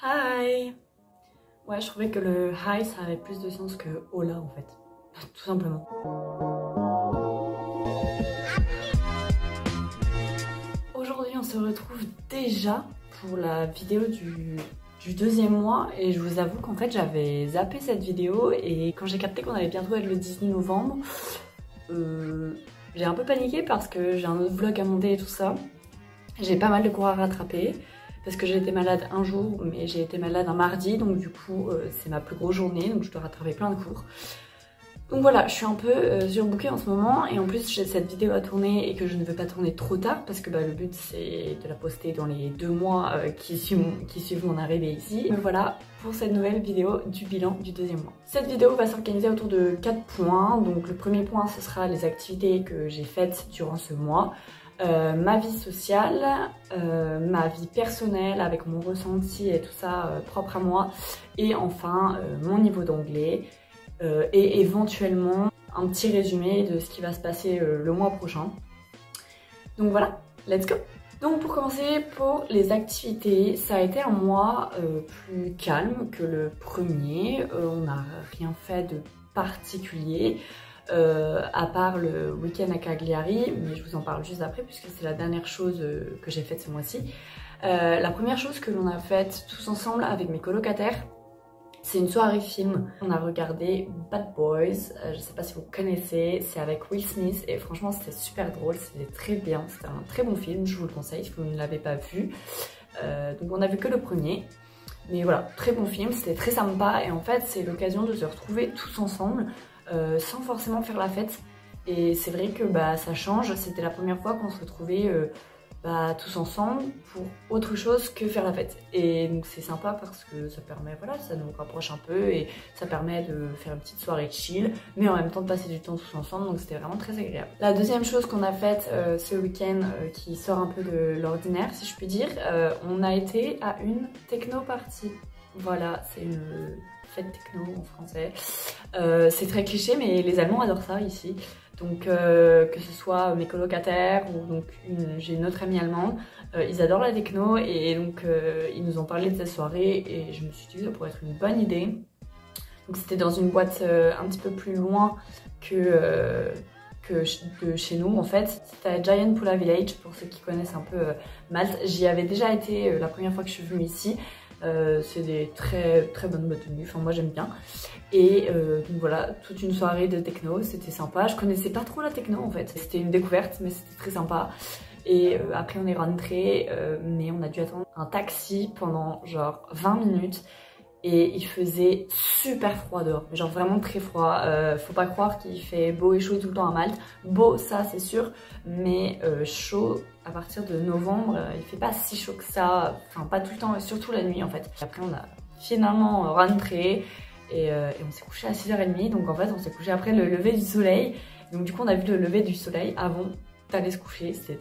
Hi! Ouais, je trouvais que le hi ça avait plus de sens que hola en fait. Tout simplement. Aujourd'hui, on se retrouve déjà pour la vidéo du deuxième mois et je vous avoue qu'en fait j'avais zappé cette vidéo et quand j'ai capté qu'on allait bientôt être le 18 novembre, j'ai un peu paniqué parce que j'ai un autre vlog à monter et tout ça. J'ai pas mal de cours à rattraper parce que j'ai été malade un jour, mais j'ai été malade un mardi, donc du coup c'est ma plus grosse journée, donc je dois rattraper plein de cours. Donc voilà, je suis un peu surbookée en ce moment et en plus j'ai cette vidéo à tourner et que je ne veux pas tourner trop tard parce que le but c'est de la poster dans les 2 mois qui suivent mon arrivée ici. Mais voilà pour cette nouvelle vidéo du bilan du deuxième mois. Cette vidéo va s'organiser autour de 4 points. Donc le premier point ce sera les activités que j'ai faites durant ce mois. Ma vie sociale, ma vie personnelle avec mon ressenti et tout ça propre à moi, et enfin mon niveau d'anglais et éventuellement un petit résumé de ce qui va se passer le mois prochain. Donc voilà, let's go! Donc pour commencer, pour les activités, ça a été un mois plus calme que le premier. On n'a rien fait de particulier. À part le week-end à Cagliari, mais je vous en parle juste après puisque c'est la dernière chose que j'ai faite ce mois-ci. La première chose que l'on a faite tous ensemble avec mes colocataires, c'est une soirée film. On a regardé Bad Boys, je sais pas si vous connaissez, c'est avec Will Smith et franchement c'était super drôle, c'était très bien, c'était un très bon film, je vous le conseille si vous ne l'avez pas vu. Donc on a vu que le premier. Mais voilà, très bon film, c'était très sympa et en fait c'est l'occasion de se retrouver tous ensemble sans forcément faire la fête. Et c'est vrai que ça change, c'était la première fois qu'on se retrouvait tous ensemble pour autre chose que faire la fête. Et donc c'est sympa parce que ça permet, voilà, ça nous rapproche un peu et ça permet de faire une petite soirée chill, mais en même temps de passer du temps tous ensemble, donc c'était vraiment très agréable. La deuxième chose qu'on a faite ce week-end qui sort un peu de l'ordinaire, si je puis dire, on a été à une techno party. Voilà, c'est une fête techno en français. C'est très cliché, mais les Allemands adorent ça ici. Donc que ce soit mes colocataires ou donc j'ai une autre amie allemande, ils adorent la techno et donc ils nous ont parlé de cette soirée et je me suis dit que ça pourrait être une bonne idée. Donc c'était dans une boîte un petit peu plus loin que de chez nous en fait. C'était à Giant Pula Village pour ceux qui connaissent un peu Malte. J'y avais déjà été la première fois que je suis venue ici. C'est des très bonnes boîtes de nuit, enfin moi j'aime bien. Et donc voilà, toute une soirée de techno, c'était sympa. Je connaissais pas trop la techno en fait, c'était une découverte mais c'était très sympa. Et après on est rentré, mais on a dû attendre un taxi pendant genre 20 minutes. Et il faisait super froid dehors, mais genre vraiment très froid. Faut pas croire qu'il fait beau et chaud tout le temps à Malte. Beau, ça c'est sûr, mais chaud à partir de novembre, il fait pas si chaud que ça. Enfin, pas tout le temps, surtout la nuit en fait. Après, on a finalement rentré et on s'est couché à 6h30. Donc en fait, on s'est couché après le lever du soleil. Donc du coup, on a vu le lever du soleil avant d'aller se coucher. C'était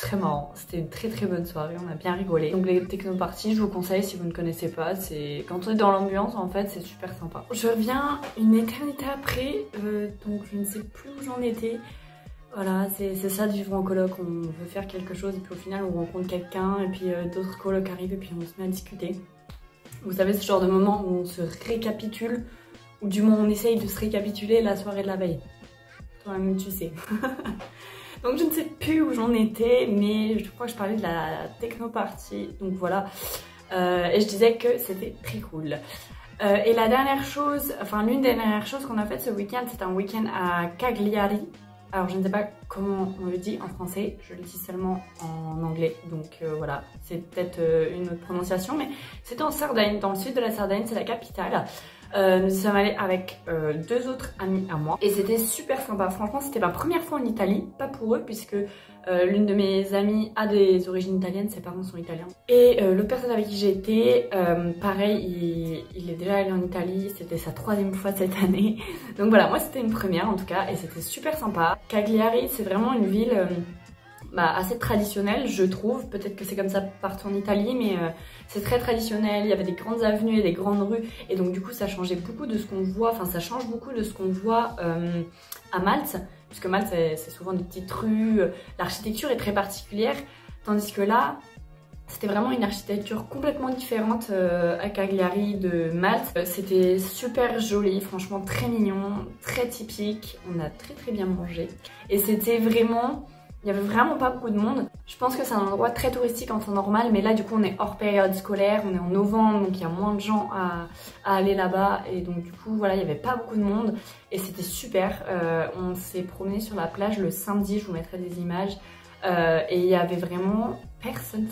très marrant, c'était une très bonne soirée, on a bien rigolé. Donc les techno-parties, je vous conseille si vous ne connaissez pas, c'est quand on est dans l'ambiance en fait, c'est super sympa. Je reviens une éternité après, donc je ne sais plus où j'en étais. Voilà, c'est ça de vivre en coloc, on veut faire quelque chose et puis au final on rencontre quelqu'un et puis d'autres colocs arrivent et puis on se met à discuter. Vous savez, ce genre de moment où on se récapitule, ou du moins on essaye de se récapituler la soirée de la veille. Toi-même tu sais. Donc je ne sais plus où j'en étais, mais je crois que je parlais de la techno party, donc voilà. Et je disais que c'était très cool. Et la dernière chose, enfin l'une des dernières choses qu'on a faites ce week-end, c'est un week-end à Cagliari. Alors je ne sais pas comment on le dit en français, je le dis seulement en anglais, donc voilà, c'est peut-être une autre prononciation, mais c'était en Sardaigne, dans le sud de la Sardaigne, c'est la capitale. Nous y sommes allés avec 2 autres amis à moi et c'était super sympa. Franchement, c'était ma première fois en Italie, pas pour eux puisque l'une de mes amies a des origines italiennes, ses parents sont italiens. Et l'autre personne avec qui j'ai été, pareil, il est déjà allé en Italie, c'était sa 3e fois cette année. Donc voilà, moi c'était une première en tout cas et c'était super sympa. Cagliari, c'est vraiment une ville assez traditionnelle, je trouve. Peut-être que c'est comme ça partout en Italie, mais c'est très traditionnel. Il y avait des grandes avenues et des grandes rues, et donc du coup ça changeait beaucoup de ce qu'on voit, enfin ça change beaucoup de ce qu'on voit à Malte, puisque Malte c'est souvent des petites rues, l'architecture est très particulière, tandis que là, C'était vraiment une architecture complètement différente à Cagliari de Malte. C'était super joli, franchement très mignon, très typique. On a très bien mangé. Et c'était vraiment... Il n'y avait vraiment pas beaucoup de monde. Je pense que c'est un endroit très touristique en temps normal, mais là du coup on est hors période scolaire, on est en novembre, donc il y a moins de gens à aller là-bas. Et donc du coup voilà, il n'y avait pas beaucoup de monde et c'était super. On s'est promené sur la plage le samedi, je vous mettrai des images. Et il y avait vraiment personne,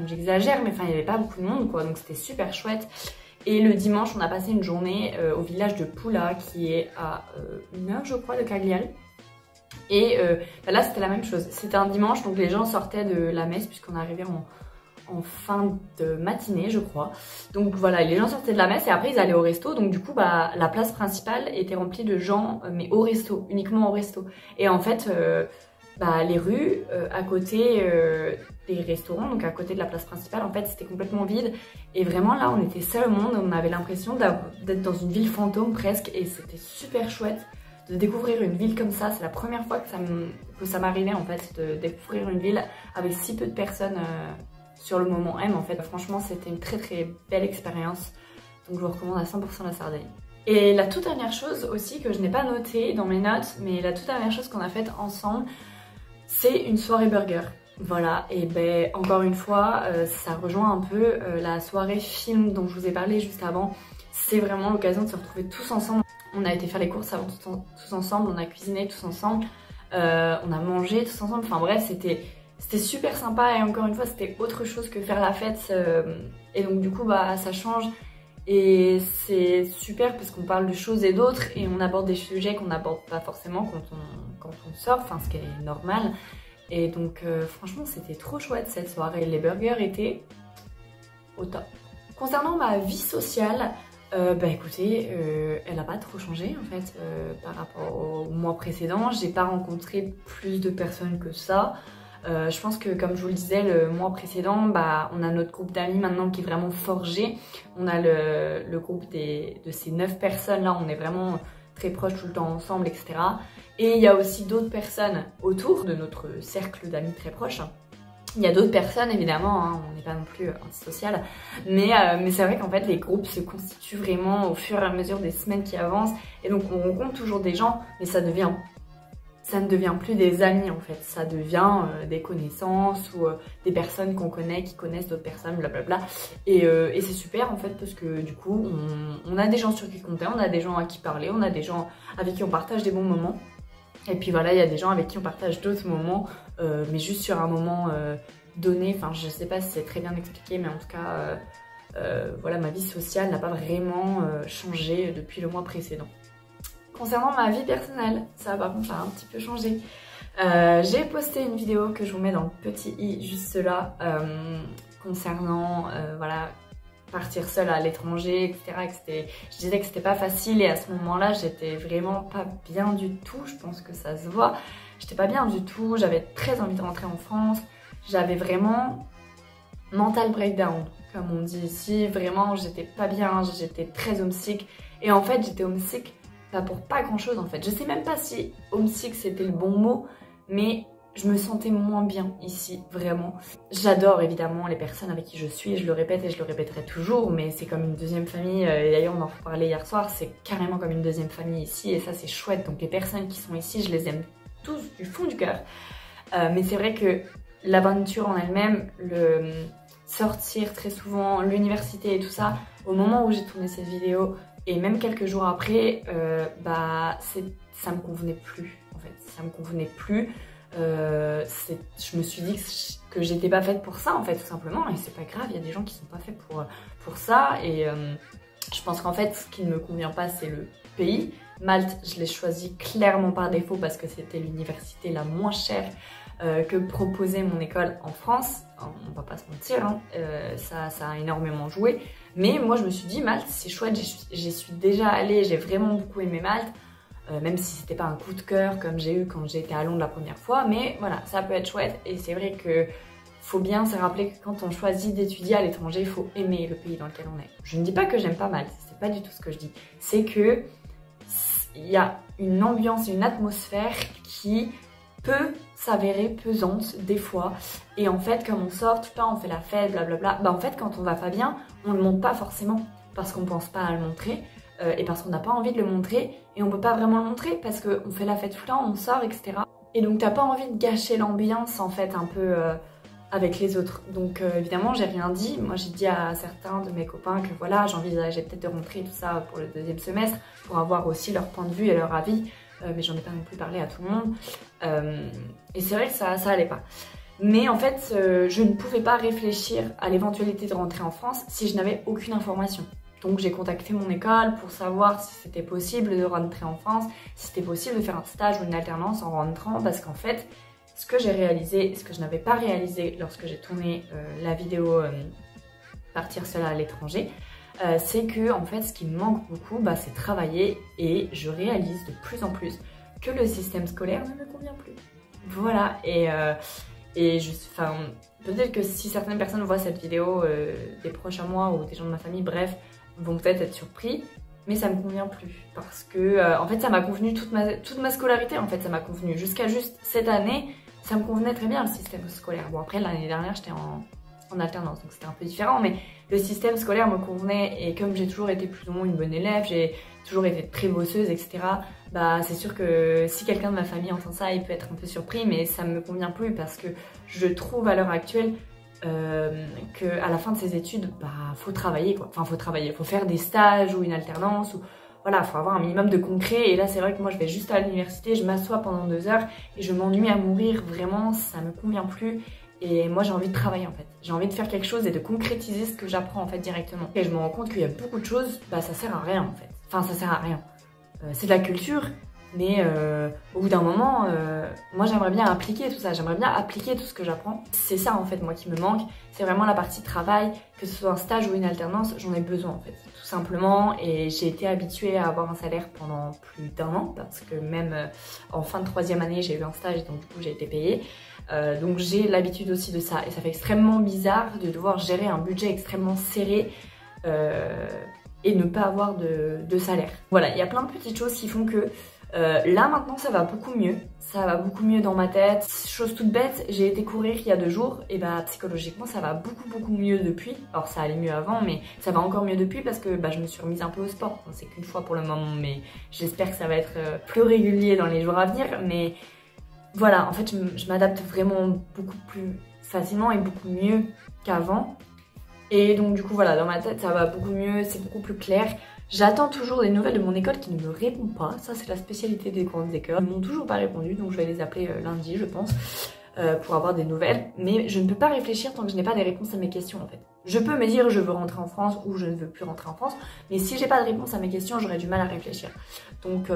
j'exagère, mais enfin il n'y avait pas beaucoup de monde quoi, donc c'était super chouette. Et le dimanche on a passé une journée au village de Pula qui est à 1 heure je crois de Cagliari. Et là c'était la même chose, c'était un dimanche donc les gens sortaient de la messe puisqu'on arrivait en fin de matinée je crois. Donc voilà, les gens sortaient de la messe et après ils allaient au resto, donc du coup bah, la place principale était remplie de gens mais au resto, uniquement au resto. Et en fait bah, les rues à côté des restaurants, donc à côté de la place principale, en fait c'était complètement vide. Et vraiment là on était seul au monde, on avait l'impression d'être dans une ville fantôme presque et c'était super chouette de découvrir une ville comme ça. C'est la première fois que ça m'arrivait en fait de découvrir une ville avec si peu de personnes sur le moment M en fait. Franchement c'était une très belle expérience, donc je vous recommande à 100% la Sardaigne. Et la toute dernière chose aussi que je n'ai pas notée dans mes notes, mais la toute dernière chose qu'on a faite ensemble, c'est une soirée burger. Voilà, et ben encore une fois, ça rejoint un peu la soirée film dont je vous ai parlé juste avant. C'est vraiment l'occasion de se retrouver tous ensemble. On a été faire les courses avant tous ensemble, on a cuisiné tous ensemble, on a mangé tous ensemble. Enfin bref, c'était super sympa et encore une fois, c'était autre chose que faire la fête. Et donc du coup, bah ça change. Et c'est super parce qu'on parle de choses et d'autres et on aborde des sujets qu'on n'aborde pas forcément quand on sort, enfin ce qui est normal. Et donc franchement c'était trop chouette cette soirée, les burgers étaient au top. Concernant ma vie sociale, bah écoutez, elle n'a pas trop changé en fait par rapport au mois précédent. J'ai pas rencontré plus de personnes que ça. Je pense que comme je vous le disais le mois précédent, bah, on a notre groupe d'amis maintenant qui est vraiment forgé. On a le groupe de ces 9 personnes là, on est vraiment très proches tout le temps ensemble, etc. Et il y a aussi d'autres personnes autour de notre cercle d'amis très proches. Il y a d'autres personnes évidemment, hein, on n'est pas non plus antisocial, mais c'est vrai qu'en fait les groupes se constituent vraiment au fur et à mesure des semaines qui avancent. Et donc on rencontre toujours des gens, mais ça ne devient plus des amis en fait, ça devient des connaissances ou des personnes qu'on connaît, qui connaissent d'autres personnes, blablabla. Et c'est super en fait parce que du coup on a des gens sur qui compter, on a des gens à qui parler, on a des gens avec qui on partage des bons moments. Et puis voilà, il y a des gens avec qui on partage d'autres moments, mais juste sur un moment donné. Enfin je sais pas si c'est très bien expliqué, mais en tout cas voilà, ma vie sociale n'a pas vraiment changé depuis le mois précédent. Concernant ma vie personnelle, ça par contre ça a un petit peu changé. J'ai posté une vidéo que je vous mets dans le petit i juste là, concernant voilà, partir seule à l'étranger, etc. Je disais que c'était pas facile et à ce moment-là j'étais vraiment pas bien du tout, je pense que ça se voit. J'étais pas bien du tout, j'avais très envie de rentrer en France, j'avais vraiment mental breakdown comme on dit ici, vraiment j'étais pas bien, j'étais très homesick et en fait j'étais homesick pas pour pas grand chose en fait. Je sais même pas si homesick c'était le bon mot, mais je me sentais moins bien ici, vraiment. J'adore évidemment les personnes avec qui je suis, je le répète et je le répéterai toujours, mais c'est comme une deuxième famille, et d'ailleurs on en reparlait hier soir, c'est carrément comme une deuxième famille ici, et ça c'est chouette. Donc les personnes qui sont ici, je les aime tous du fond du cœur. Mais c'est vrai que l'aventure en elle-même, le sortir très souvent, l'université et tout ça, au moment où j'ai tourné cette vidéo, et même quelques jours après, bah ça me convenait plus en fait, ça me convenait plus. Je me suis dit que j'étais pas faite pour ça en fait, tout simplement, et c'est pas grave, il y a des gens qui sont pas faits pour ça. Et je pense qu'en fait ce qui ne me convient pas c'est le pays. Malte, je l'ai choisi clairement par défaut parce que c'était l'université la moins chère que proposait mon école en France. On va pas se mentir, hein. Ça a énormément joué. Mais moi je me suis dit Malte c'est chouette, j'y suis déjà allée, j'ai vraiment beaucoup aimé Malte. Même si c'était pas un coup de cœur comme j'ai eu quand j'étais à Londres la première fois, mais voilà, ça peut être chouette. Et c'est vrai que faut bien se rappeler que quand on choisit d'étudier à l'étranger, il faut aimer le pays dans lequel on est. Je ne dis pas que j'aime pas Malte, c'est pas du tout ce que je dis. C'est que il y a une ambiance, une atmosphère qui peut s'avérer pesante des fois. Et en fait, comme on sort tout le temps, on fait la fête, blablabla, bah en fait, quand on va pas bien, on le montre pas forcément parce qu'on pense pas à le montrer et parce qu'on n'a pas envie de le montrer et on peut pas vraiment le montrer parce qu'on fait la fête tout le temps, on sort, etc. Et donc, t'as pas envie de gâcher l'ambiance en fait un peu avec les autres. Donc, évidemment, j'ai rien dit. Moi, j'ai dit à certains de mes copains que voilà, j'envisageais peut-être de rentrer tout ça pour le deuxième semestre pour avoir aussi leur point de vue et leur avis. Mais j'en ai pas non plus parlé à tout le monde. Et c'est vrai que ça allait pas. Mais en fait, je ne pouvais pas réfléchir à l'éventualité de rentrer en France si je n'avais aucune information. Donc j'ai contacté mon école pour savoir si c'était possible de rentrer en France, si c'était possible de faire un stage ou une alternance en rentrant, parce qu'en fait, ce que j'ai réalisé, ce que je n'avais pas réalisé lorsque j'ai tourné la vidéo Partir seule à l'étranger, c'est que en fait ce qui me manque beaucoup, bah, c'est travailler, et je réalise de plus en plus que le système scolaire ne me convient plus. Voilà, et peut-être que si certaines personnes voient cette vidéo, des proches à moi ou des gens de ma famille, bref, vont peut-être être surpris, mais ça me convient plus parce que en fait ça m'a convenu toute ma scolarité, en fait ça m'a convenu jusqu'à juste cette année, ça me convenait très bien le système scolaire. Bon, après l'année dernière j'étais en alternance donc c'était un peu différent, mais le système scolaire me convenait, et comme j'ai toujours été plus ou moins une bonne élève, j'ai toujours été très bosseuse, etc. Bah c'est sûr que si quelqu'un de ma famille entend ça, il peut être un peu surpris, mais ça me convient plus parce que je trouve à l'heure actuelle qu'à la fin de ses études, bah faut travailler quoi. Enfin faut travailler, faut faire des stages ou une alternance, ou voilà, faut avoir un minimum de concret. Et là c'est vrai que moi je vais juste à l'université, je m'assois pendant 2 heures et je m'ennuie à mourir, vraiment ça me convient plus. Et moi j'ai envie de travailler en fait, j'ai envie de faire quelque chose et de concrétiser ce que j'apprends en fait directement. Et je me rends compte qu'il y a beaucoup de choses, bah ça sert à rien en fait. Enfin ça sert à rien, c'est de la culture. Mais au bout d'un moment, moi j'aimerais bien appliquer tout ça, j'aimerais bien appliquer tout ce que j'apprends. C'est ça en fait moi qui me manque, c'est vraiment la partie travail, que ce soit un stage ou une alternance, j'en ai besoin en fait, tout simplement. Et j'ai été habituée à avoir un salaire pendant plus d'1 an, parce que même en fin de 3e année j'ai eu un stage, donc du coup j'ai été payée. Donc j'ai l'habitude aussi de ça, et ça fait extrêmement bizarre de devoir gérer un budget extrêmement serré et ne pas avoir de salaire. Voilà, il y a plein de petites choses qui font que là maintenant ça va beaucoup mieux dans ma tête. Chose toute bête, j'ai été courir il y a 2 jours, et bah psychologiquement ça va beaucoup mieux depuis. Alors ça allait mieux avant, mais ça va encore mieux depuis parce que bah, je me suis remise un peu au sport. Bon, c'est qu'une fois pour le moment, mais j'espère que ça va être plus régulier dans les jours à venir. Mais voilà, en fait je m'adapte vraiment beaucoup plus facilement et beaucoup mieux qu'avant. Et donc du coup voilà, dans ma tête ça va beaucoup mieux, c'est beaucoup plus clair. J'attends toujours des nouvelles de mon école qui ne me répond pas. Ça c'est la spécialité des grandes écoles. Ils m'ont toujours pas répondu, donc je vais les appeler lundi je pense pour avoir des nouvelles. Mais je ne peux pas réfléchir tant que je n'ai pas des réponses à mes questions en fait. Je peux me dire je veux rentrer en France ou je ne veux plus rentrer en France, mais si j'ai pas de réponse à mes questions, j'aurais du mal à réfléchir. Donc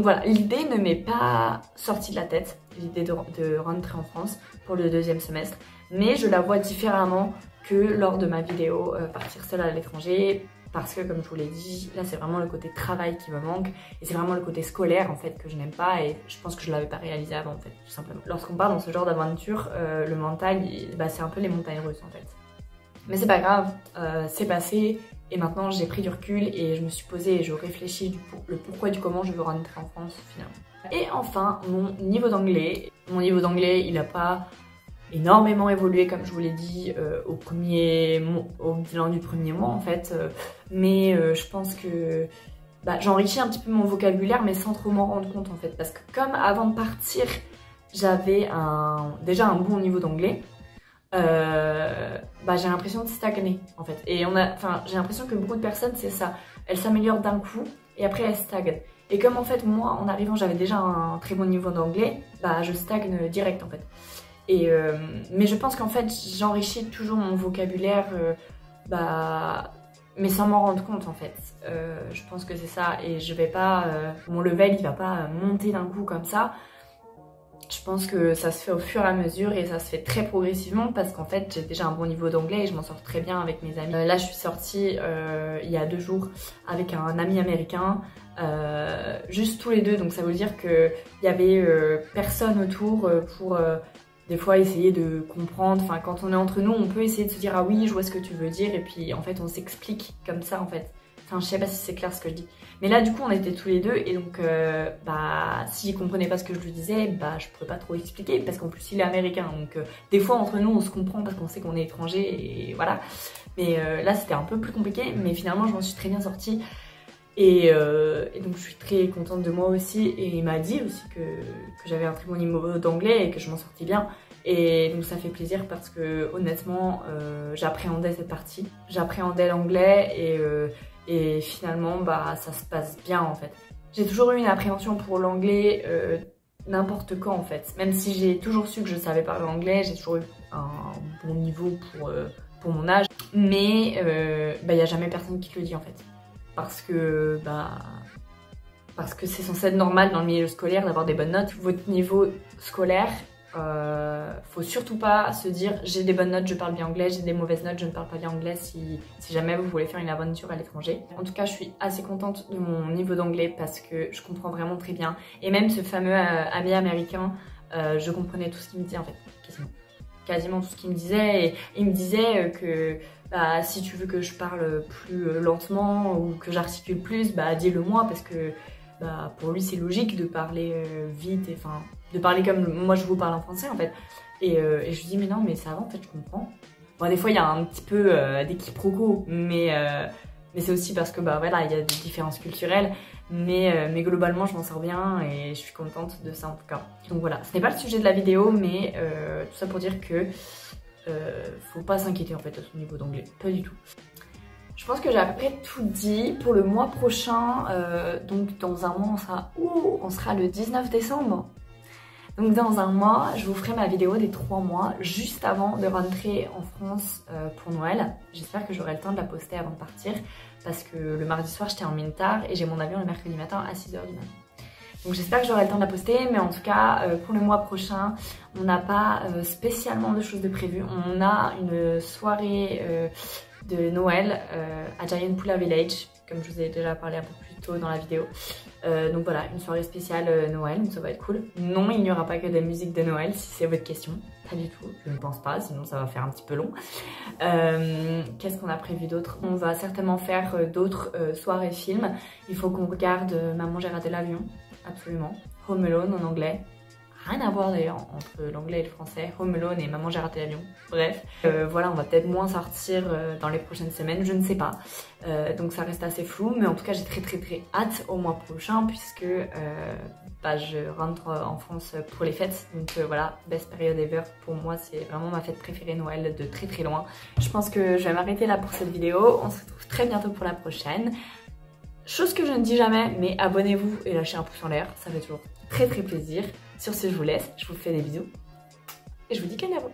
voilà, l'idée ne m'est pas sortie de la tête, l'idée de rentrer en France pour le 2e semestre, mais je la vois différemment que lors de ma vidéo Partir seule à l'étranger. Parce que comme je vous l'ai dit, là c'est vraiment le côté travail qui me manque, et c'est vraiment le côté scolaire en fait que je n'aime pas, et je pense que je l'avais pas réalisé avant en fait, tout simplement. Lorsqu'on part dans ce genre d'aventure, le mental, bah, c'est un peu les montagnes russes en fait. Mais c'est pas grave, c'est passé, et maintenant j'ai pris du recul et je me suis posée et je réfléchis le pourquoi et du comment je veux rentrer en France finalement. Et enfin, mon niveau d'anglais. Mon niveau d'anglais, il a pas énormément évolué comme je vous l'ai dit au bilan du 1er mois en fait, mais je pense que bah, j'enrichis un petit peu mon vocabulaire, mais sans trop m'en rendre compte en fait, parce que comme avant de partir j'avais déjà un bon niveau d'anglais, bah, j'ai l'impression de stagner en fait, et j'ai l'impression que beaucoup de personnes c'est ça, elles s'améliorent d'un coup et après elles stagnent. Et comme en fait moi en arrivant j'avais déjà un très bon niveau d'anglais, bah je stagne direct en fait. Mais je pense qu'en fait j'enrichis toujours mon vocabulaire, mais sans m'en rendre compte en fait. Je pense que c'est ça, et je vais pas, mon level il va pas monter d'un coup comme ça. Je pense que ça se fait au fur et à mesure, et ça se fait très progressivement, parce qu'en fait j'ai déjà un bon niveau d'anglais et je m'en sors très bien avec mes amis. Là je suis sortie il y a 2 jours avec un ami américain, juste tous les deux, donc ça veut dire qu'il y avait personne autour pour des fois essayer de comprendre. Enfin quand on est entre nous on peut essayer de se dire ah oui je vois ce que tu veux dire, et puis en fait on s'explique comme ça en fait. Enfin, je sais pas si c'est clair ce que je dis. Mais là, du coup, on était tous les deux et donc, s'il comprenait pas ce que je lui disais, je pourrais pas trop expliquer parce qu'en plus, il est américain. Donc, des fois, entre nous, on se comprend parce qu'on sait qu'on est étranger et voilà. Mais là, c'était un peu plus compliqué, mais finalement, je m'en suis très bien sortie. Et donc, je suis très contente de moi aussi. Et il m'a dit aussi que j'avais un très bon niveau d'anglais et que je m'en sortais bien. Et donc ça fait plaisir parce que honnêtement j'appréhendais cette partie, j'appréhendais l'anglais et finalement ça se passe bien en fait. J'ai toujours eu une appréhension pour l'anglais n'importe quand en fait, même si j'ai toujours su que je savais parler anglais, j'ai toujours eu un bon niveau pour mon âge, mais y a jamais personne qui te le dit en fait, parce que c'est censé être normal dans le milieu scolaire d'avoir des bonnes notes. Votre niveau scolaire, faut surtout pas se dire j'ai des bonnes notes, je parle bien anglais, j'ai des mauvaises notes, je ne parle pas bien anglais si jamais vous voulez faire une aventure à l'étranger. En tout cas, je suis assez contente de mon niveau d'anglais parce que je comprends vraiment très bien. Et même ce fameux ami américain, je comprenais tout ce qu'il me disait en fait, quasiment tout ce qu'il me disait. Et il me disait que si tu veux que je parle plus lentement ou que j'articule plus, dis-le moi parce que pour lui c'est logique de parler vite, enfin de parler comme moi je vous parle en français en fait. Et je lui dis mais non mais ça va en fait, je comprends. Bon, des fois il y a un petit peu des quiproquos, mais c'est aussi parce que voilà, il y a des différences culturelles, mais globalement je m'en sors bien et je suis contente de ça en tout cas. Donc voilà, ce n'est pas le sujet de la vidéo, mais tout ça pour dire que faut pas s'inquiéter en fait à son niveau d'anglais, pas du tout. Je pense que j'ai à peu près tout dit pour le mois prochain, donc dans un mois on sera le 19 décembre. Donc dans un mois, je vous ferai ma vidéo des 3 mois, juste avant de rentrer en France pour Noël. J'espère que j'aurai le temps de la poster avant de partir, parce que le mardi soir j'étais en mine tard et j'ai mon avion le mercredi matin à 6 h du matin. Donc j'espère que j'aurai le temps de la poster, mais en tout cas pour le mois prochain, on n'a pas spécialement de choses de prévues. On a une soirée de Noël à Giant Pula Village, comme je vous ai déjà parlé un peu plus tôt dans la vidéo. Donc voilà, une soirée spéciale Noël, donc ça va être cool. Non, il n'y aura pas que des musiques de Noël, si c'est votre question. Pas du tout, je ne pense pas, sinon ça va faire un petit peu long. Qu'est-ce qu'on a prévu d'autre? On va certainement faire d'autres soirées films. Il faut qu'on regarde Maman j'ai raté l'avion, absolument. Home Alone en anglais. Rien à voir d'ailleurs entre l'anglais et le français, Home Alone et Maman j'ai raté l'avion, bref. Voilà, on va peut-être moins sortir dans les prochaines semaines, je ne sais pas. Donc ça reste assez flou, mais en tout cas j'ai très hâte au mois prochain puisque je rentre en France pour les fêtes. Donc voilà, best period ever, pour moi c'est vraiment ma fête préférée Noël de très loin. Je pense que je vais m'arrêter là pour cette vidéo, on se retrouve très bientôt pour la prochaine. Chose que je ne dis jamais, mais abonnez-vous et lâchez un pouce en l'air, ça fait toujours très plaisir. Sur ce, je vous laisse, je vous fais des bisous et je vous dis qu'à bientôt.